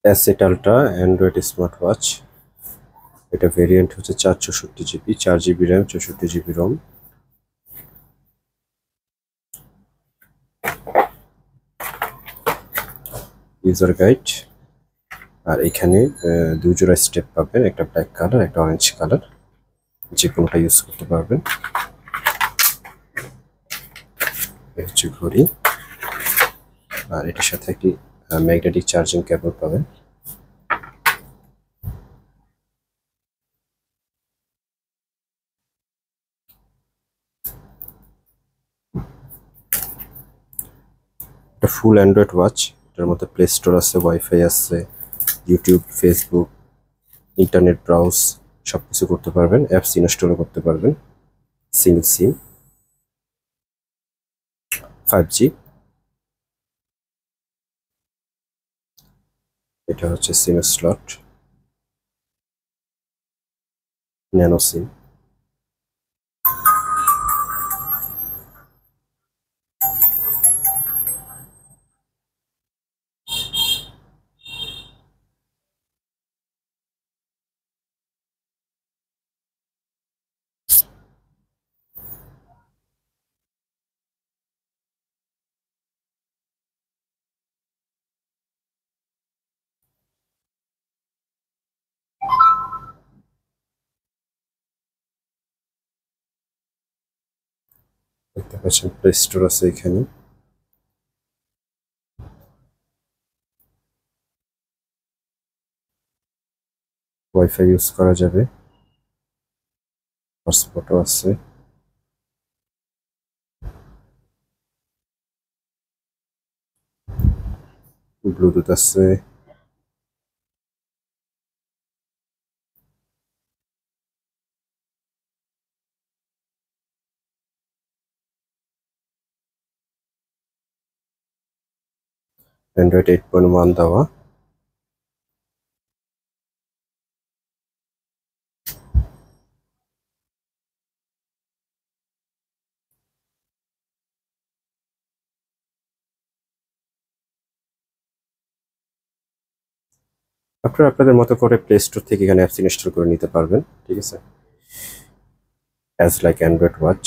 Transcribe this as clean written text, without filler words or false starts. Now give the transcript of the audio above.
Asset ultra android smart watch. এটা variant হচ্ছে 464 GB, 4 GB RAM, 64 GB ROM. User guide. আর এখানে দুই জোড়া স্টেপ পাবেন, একটা ব্ল্যাক কালার, একটা অরেঞ্জ কালার, যে কোনোটা ইউজ করতে পারবেন। এই হচ্ছে ঘড়ি। আর এটার সাথে একটি ম্যাগনেটিক চার্জিং কেবল পাবেন। এটা ফুল অ্যান্ড্রয়েড ওয়াচ। এটার মধ্যে প্লে স্টোর আছে, ওয়াইফাই আছে, ইউটিউব, ফেসবুক, ইন্টারনেট ব্রাউজ সব কিছু করতে পারবেন, অ্যাপস ইনস্টলও করতে পারবেন। সিঙ্গেল সিম, 5G। এটা হচ্ছে সিম স্লট, ন্যানো সিম। দেখতে পাচ্ছেন প্লে স্টোর আছে এখানে। ওয়াইফাই ইউজ করা যাবে, হটস্পটও আছে। ব্লুটুথ আছে। অ্যান্ড্রয়েড 8.1 দেওয়া। আপনারা আপনাদের মতো করে প্লে স্টোর থেকে এখানে অ্যাপস ইনস্টল করে নিতে পারবেন, ঠিক আছে, অ্যাজ লাইক অ্যান্ড্রয়েড ওয়াচ।